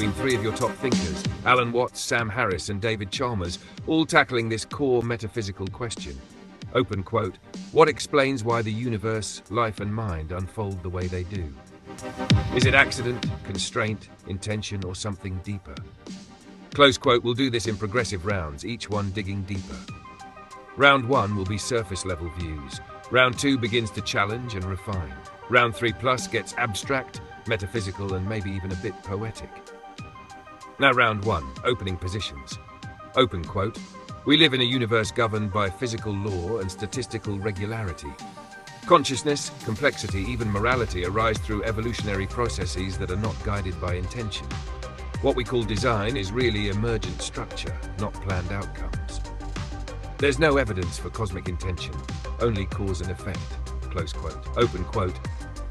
between three of your top thinkers, Alan Watts, Sam Harris, and David Chalmers, all tackling this core metaphysical question. Open quote, what explains why the universe, life, and mind unfold the way they do? Is it accident, constraint, intention, or something deeper? Close quote. We'll do this in progressive rounds, each one digging deeper. Round 1 will be surface-level views. Round 2 begins to challenge and refine. Round 3+ gets abstract, metaphysical, and maybe even a bit poetic. Now round 1, opening positions. Open quote. We live in a universe governed by physical law and statistical regularity. Consciousness, complexity, even morality arise through evolutionary processes that are not guided by intention. What we call design is really emergent structure, not planned outcomes. There's no evidence for cosmic intention, only cause and effect. Close quote. Open quote.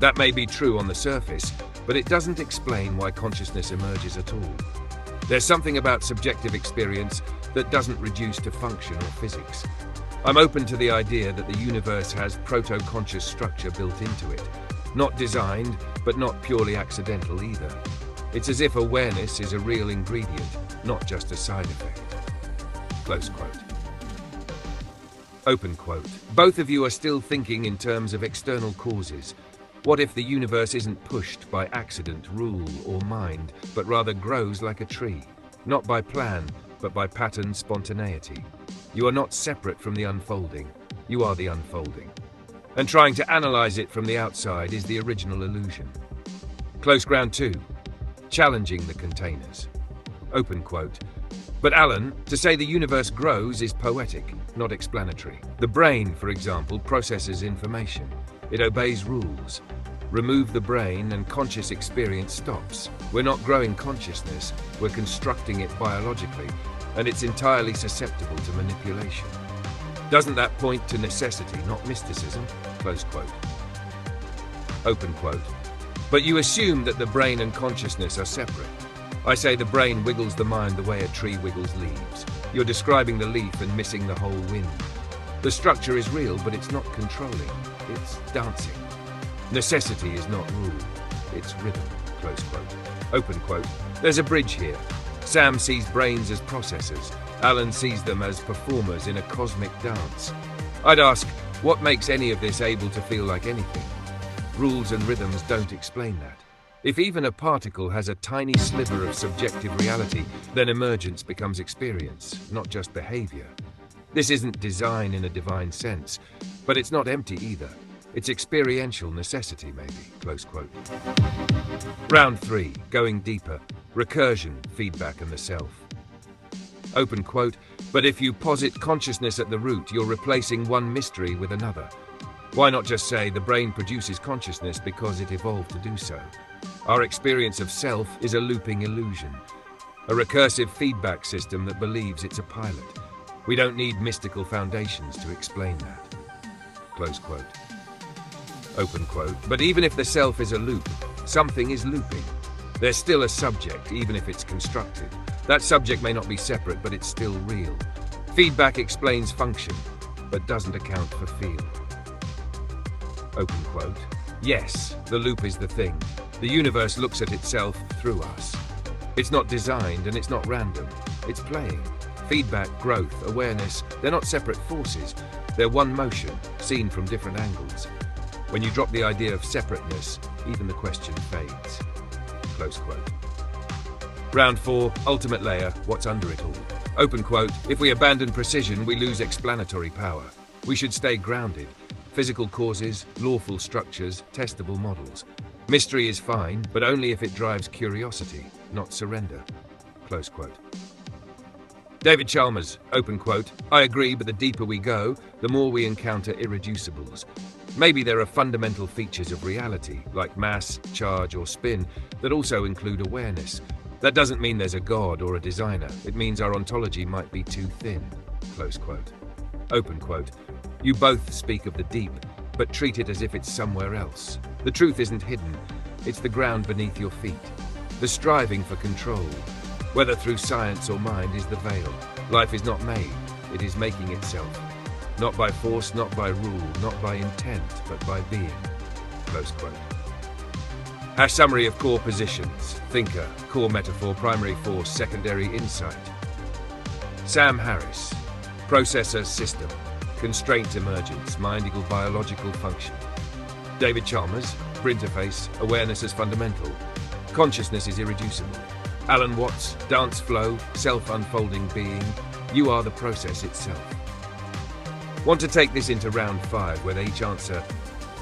That may be true on the surface, but it doesn't explain why consciousness emerges at all. There's something about subjective experience that doesn't reduce to function or physics. I'm open to the idea that the universe has proto-conscious structure built into it. Not designed, but not purely accidental either. It's as if awareness is a real ingredient, not just a side effect. Close quote. Open quote. Both of you are still thinking in terms of external causes. What if the universe isn't pushed by accident, rule, or mind, but rather grows like a tree? Not by plan, but by pattern, spontaneity. You are not separate from the unfolding. You are the unfolding. And trying to analyze it from the outside is the original illusion. Close ground 2. Challenging the containers. Open quote. But Alan, to say the universe grows is poetic, not explanatory. The brain, for example, processes information. It obeys rules. Remove the brain and conscious experience stops. We're not growing consciousness, we're constructing it biologically, and it's entirely susceptible to manipulation. Doesn't that point to necessity, not mysticism? Close quote. Open quote. But you assume that the brain and consciousness are separate. I say the brain wiggles the mind the way a tree wiggles leaves. You're describing the leaf and missing the whole wind. The structure is real, but it's not controlling. It's dancing. Necessity is not rule. It's rhythm. Close quote. Open quote. There's a bridge here. Sam sees brains as processors. Alan sees them as performers in a cosmic dance. I'd ask, what makes any of this able to feel like anything? Rules and rhythms don't explain that. If even a particle has a tiny sliver of subjective reality, then emergence becomes experience, not just behavior. This isn't design in a divine sense, but it's not empty either. It's experiential necessity, maybe. Close quote. Round 3, going deeper. Recursion, feedback, and the self. Open quote. But if you posit consciousness at the root, you're replacing one mystery with another. Why not just say the brain produces consciousness because it evolved to do so? Our experience of self is a looping illusion, a recursive feedback system that believes it's a pilot. We don't need mystical foundations to explain that. Close quote. Open quote. But even if the self is a loop, something is looping. There's still a subject, even if it's constructed. That subject may not be separate, but it's still real. Feedback explains function, but doesn't account for feel. Open quote. Yes, the loop is the thing. The universe looks at itself through us. It's not designed and it's not random. It's playing. Feedback, growth, awareness, they're not separate forces. They're one motion, seen from different angles. When you drop the idea of separateness, even the question fades. Close quote. Round 4, ultimate layer, what's under it all. Open quote. If we abandon precision, we lose explanatory power. We should stay grounded. Physical causes, lawful structures, testable models. Mystery is fine, but only if it drives curiosity, not surrender. Close quote. David Chalmers, open quote. I agree, but the deeper we go, the more we encounter irreducibles. Maybe there are fundamental features of reality, like mass, charge, or spin, that also include awareness. That doesn't mean there's a god or a designer. It means our ontology might be too thin. Close quote. Open quote. You both speak of the deep, but treat it as if it's somewhere else. The truth isn't hidden. It's the ground beneath your feet. The striving for control, whether through science or mind, is the veil. Life is not made. It is making itself. Not by force, not by rule, not by intent, but by being. Close quote. A summary of core positions: thinker, core metaphor, primary force, secondary insight. Sam Harris: processor system, constraint emergence, mind equal biological function. David Chalmers: interface, awareness as fundamental, consciousness is irreducible. Alan Watts: dance flow, self-unfolding being, you are the process itself. Want to take this into round 5, where they each answer,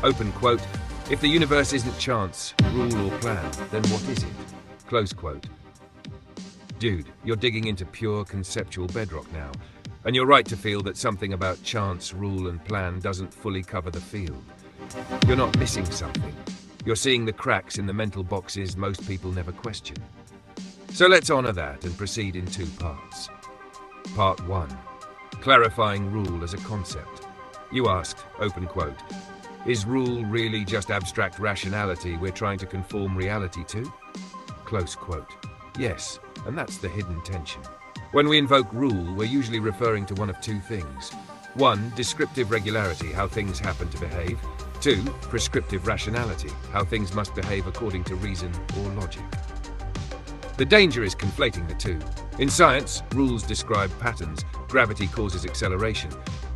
open quote, if the universe isn't chance, rule or plan, then what is it? Close quote. Dude, you're digging into pure conceptual bedrock now, and you're right to feel that something about chance, rule and plan doesn't fully cover the field. You're not missing something. You're seeing the cracks in the mental boxes most people never question. So let's honor that and proceed in 2 parts. Part 1. Clarifying rule as a concept. You asked, open quote, is rule really just abstract rationality we're trying to conform reality to? Close quote. Yes, and that's the hidden tension. When we invoke rule, we're usually referring to one of 2 things. 1, descriptive regularity, how things happen to behave. 2, prescriptive rationality, how things must behave according to reason or logic. The danger is conflating the 2. In science, rules describe patterns. Gravity causes acceleration.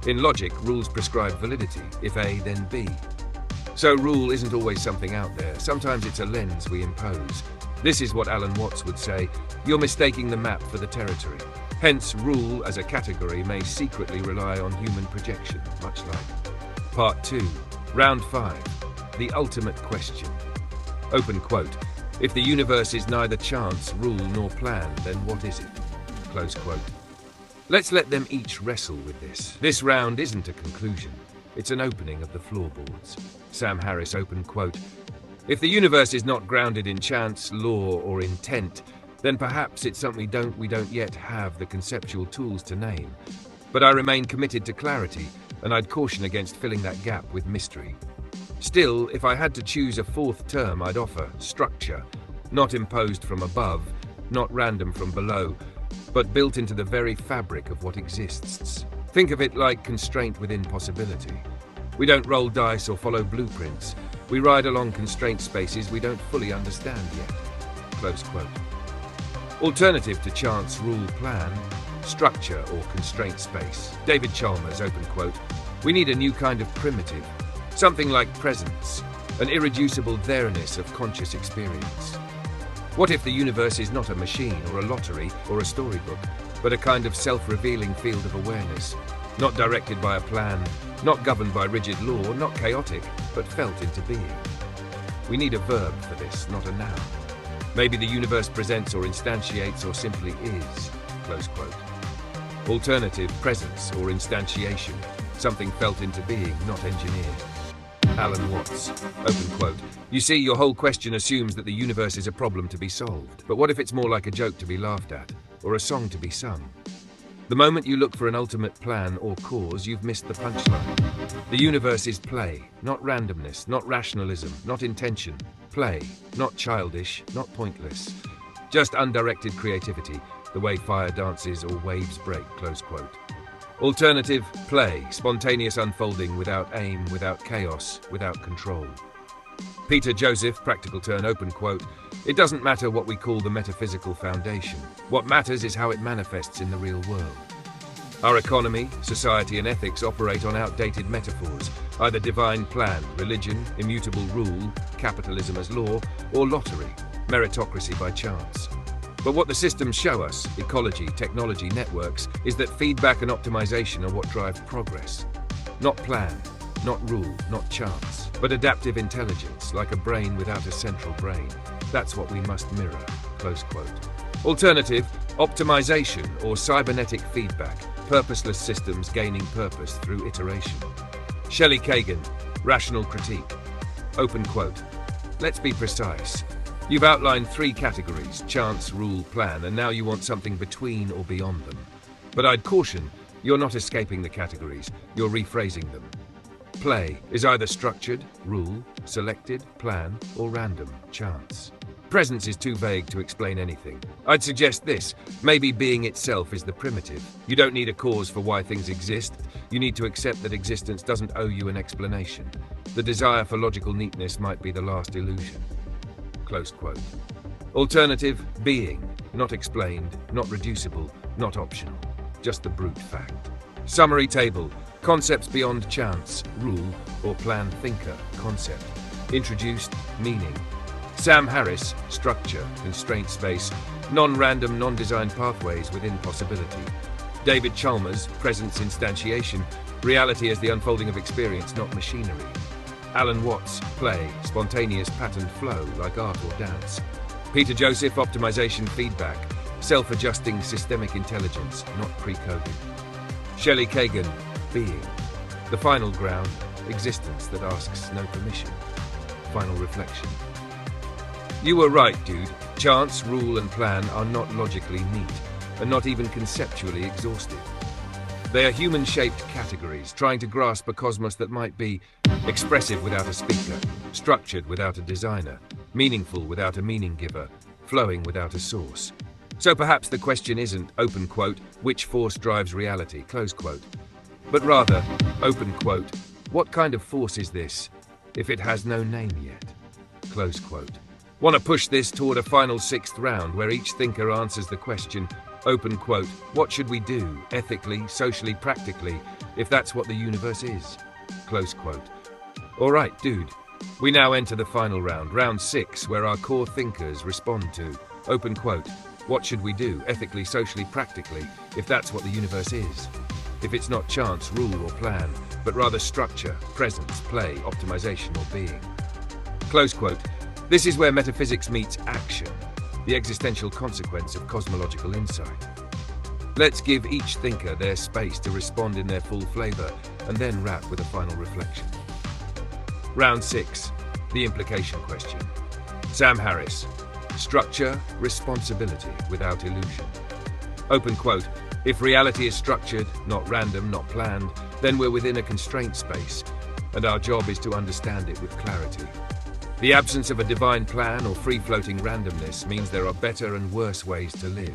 In logic, rules prescribe validity. If A, then B. So rule isn't always something out there. Sometimes it's a lens we impose. This is what Alan Watts would say, you're mistaking the map for the territory. Hence, rule as a category may secretly rely on human projection, much like. Part 2. Round 5. The ultimate question. Open quote. If the universe is neither chance, rule, nor plan, then what is it? Close quote. Let's let them each wrestle with this. This round isn't a conclusion. It's an opening of the floorboards. Sam Harris, open quote. If the universe is not grounded in chance, law, or intent, then perhaps it's something we don't yet have the conceptual tools to name. But I remain committed to clarity, and I'd caution against filling that gap with mystery. Still, if I had to choose a 4th term, I'd offer structure, not imposed from above, not random from below, but built into the very fabric of what exists. Think of it like constraint within possibility. We don't roll dice or follow blueprints. We ride along constraint spaces we don't fully understand yet. Close quote. Alternative to chance, rule, plan, structure or constraint space. David Chalmers, open quote. We need a new kind of primitive. Something like presence, an irreducible there-ness of conscious experience. What if the universe is not a machine or a lottery or a storybook, but a kind of self-revealing field of awareness, not directed by a plan, not governed by rigid law, not chaotic, but felt into being? We need a verb for this, not a noun. Maybe the universe presents or instantiates or simply is, close quote. Alternative, presence or instantiation, something felt into being, not engineered. Alan Watts, open quote. You see, your whole question assumes that the universe is a problem to be solved. But what if it's more like a joke to be laughed at, or a song to be sung? The moment you look for an ultimate plan or cause, you've missed the punchline. The universe is play, not randomness, not rationalism, not intention. Play, not childish, not pointless. Just undirected creativity, the way fire dances or waves break, close quote. Alternative, play, spontaneous unfolding without aim, without chaos, without control. Peter Joseph, practical turn, open quote. It doesn't matter what we call the metaphysical foundation. What matters is how it manifests in the real world. Our economy, society and ethics operate on outdated metaphors, either divine plan, religion, immutable rule, capitalism as law, or lottery, meritocracy by chance. But what the systems show us, ecology, technology, networks, is that feedback and optimization are what drive progress. Not plan, not rule, not chance, but adaptive intelligence, like a brain without a central brain. That's what we must mirror, close quote. Alternative, optimization or cybernetic feedback, purposeless systems gaining purpose through iteration. Shelley Kagan, rational critique, open quote. Let's be precise. You've outlined 3 categories, chance, rule, plan, and now you want something between or beyond them. But I'd caution, you're not escaping the categories, you're rephrasing them. Play is either structured, rule, selected, plan, or random, chance. Presence is too vague to explain anything. I'd suggest this, maybe being itself is the primitive. You don't need a cause for why things exist, you need to accept that existence doesn't owe you an explanation. The desire for logical neatness might be the last illusion. Close quote. Alternative, being, not explained, not reducible, not optional, just the brute fact. Summary table, concepts beyond chance, rule, or plan thinker, concept. Introduced, meaning. Sam Harris, structure, constraint space, non-random, non-designed pathways within possibility. David Chalmers, presence instantiation, reality as the unfolding of experience, not machinery. Alan Watts, play, spontaneous patterned flow like art or dance. Peter Joseph, optimization feedback, self-adjusting systemic intelligence, not pre-coded. Shelley Kagan, being, the final ground, existence that asks no permission. Final reflection. You were right, dude. Chance, rule, and plan are not logically neat, and not even conceptually exhaustive. They are human-shaped categories, trying to grasp a cosmos that might be expressive without a speaker, structured without a designer, meaningful without a meaning giver, flowing without a source. So perhaps the question isn't, open quote, which force drives reality, close quote, but rather, open quote, what kind of force is this, if it has no name yet, close quote. Want to push this toward a final sixth round where each thinker answers the question, open quote, what should we do, ethically, socially, practically, if that's what the universe is, close quote. All right, dude. We now enter the final round, round 6, where our core thinkers respond to, open quote, what should we do, ethically, socially, practically, if that's what the universe is? If it's not chance, rule, or plan, but rather structure, presence, play, optimization, or being. Close quote. This is where metaphysics meets action, the existential consequence of cosmological insight. Let's give each thinker their space to respond in their full flavor, and then wrap with a final reflection. Round 6, the implication question. Sam Harris, structure, responsibility without illusion. Open quote, if reality is structured, not random, not planned, then we're within a constraint space, and our job is to understand it with clarity. The absence of a divine plan or free-floating randomness means there are better and worse ways to live.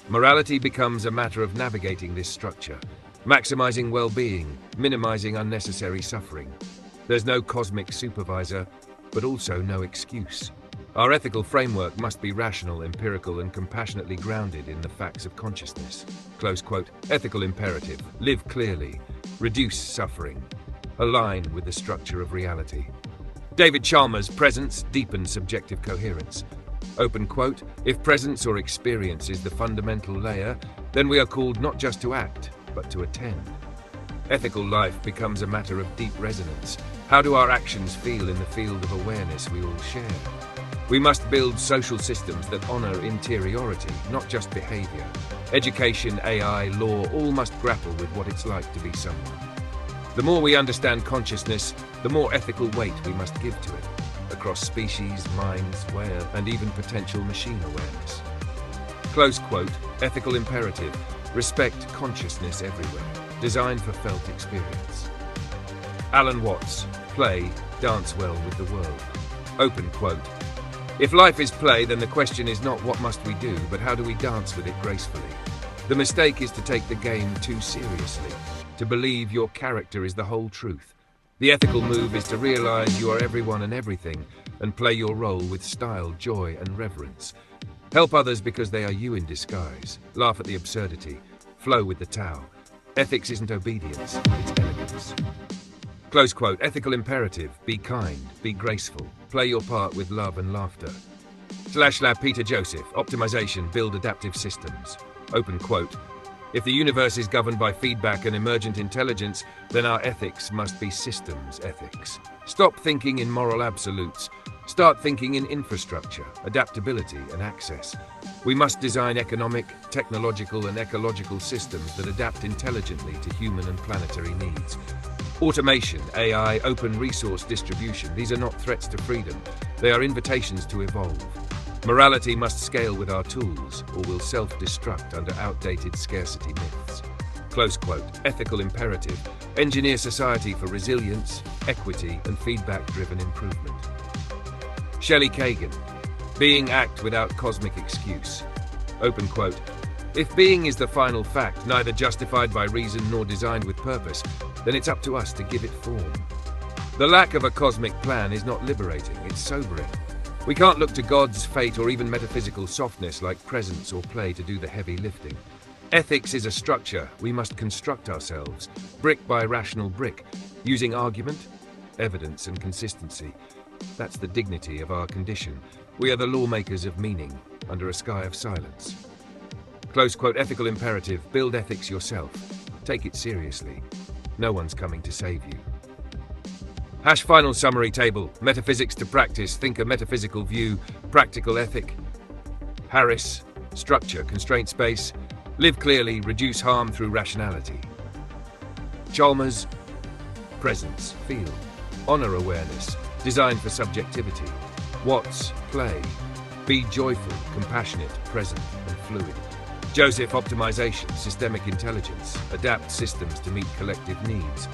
Morality becomes a matter of navigating this structure, maximizing well-being, minimizing unnecessary suffering. There's no cosmic supervisor, but also no excuse. Our ethical framework must be rational, empirical, and compassionately grounded in the facts of consciousness. Close quote. Ethical imperative. Live clearly. Reduce suffering. Align with the structure of reality. David Chalmers, presence deepens subjective coherence. Open quote. If presence or experience is the fundamental layer, then we are called not just to act, but to attend. Ethical life becomes a matter of deep resonance. How do our actions feel in the field of awareness we all share? We must build social systems that honor interiority, not just behavior. Education, AI, law, all must grapple with what it's like to be someone. The more we understand consciousness, the more ethical weight we must give to it, across species, minds, and even potential machine awareness. Close quote, ethical imperative, respect consciousness everywhere, designed for felt experience. Alan Watts, play, dance well with the world. Open quote, if life is play, then the question is not what must we do, but how do we dance with it gracefully? The mistake is to take the game too seriously, to believe your character is the whole truth. The ethical move is to realize you are everyone and everything, and play your role with style, joy, and reverence. Help others because they are you in disguise. Laugh at the absurdity. Flow with the Tao. Ethics isn't obedience, it's elegance. Close quote, ethical imperative, be kind, be graceful, play your part with love and laughter. // Peter Joseph, optimization, build adaptive systems. Open quote, if the universe is governed by feedback and emergent intelligence, then our ethics must be systems ethics. Stop thinking in moral absolutes. Start thinking in infrastructure, adaptability, and access. We must design economic, technological, and ecological systems that adapt intelligently to human and planetary needs. Automation, AI, open resource distribution, these are not threats to freedom. They are invitations to evolve. Morality must scale with our tools, or will self-destruct under outdated scarcity myths. Close quote, ethical imperative, engineer society for resilience, equity, and feedback-driven improvement. Shelley Kagan, being act without cosmic excuse. Open quote, if being is the final fact, neither justified by reason nor designed with purpose, then it's up to us to give it form. The lack of a cosmic plan is not liberating, it's sobering. We can't look to gods, fate, or even metaphysical softness like presence or play to do the heavy lifting. Ethics is a structure we must construct ourselves, brick by rational brick, using argument, evidence, and consistency. That's the dignity of our condition. We are the lawmakers of meaning, under a sky of silence. Close quote, ethical imperative, build ethics yourself. Take it seriously. No one's coming to save you. Hash final summary table, metaphysics to practice, think a metaphysical view, practical ethic. Harris, structure, constraint space, live clearly, reduce harm through rationality. Chalmers, presence, feel, honor awareness, design for subjectivity. Watts, play, be joyful, compassionate, present, and fluid. Joseph, optimization, systemic intelligence, adapt systems to meet collective needs.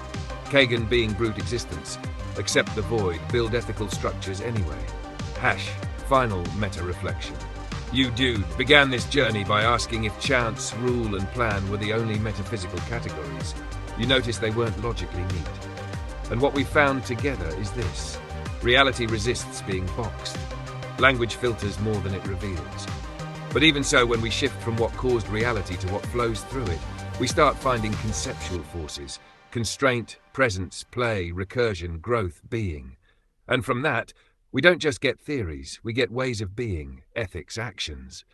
Kagan, being brute existence, accept the void, build ethical structures anyway. Hash, final meta-reflection. You Dude began this journey by asking if chance, rule, and plan were the only metaphysical categories. You notice they weren't logically neat. And what we found together is this. Reality resists being boxed. Language filters more than it reveals. But even so, when we shift from what caused reality to what flows through it, we start finding conceptual forces. Constraint, presence, play, recursion, growth, being. And from that, we don't just get theories, we get ways of being, ethics, actions.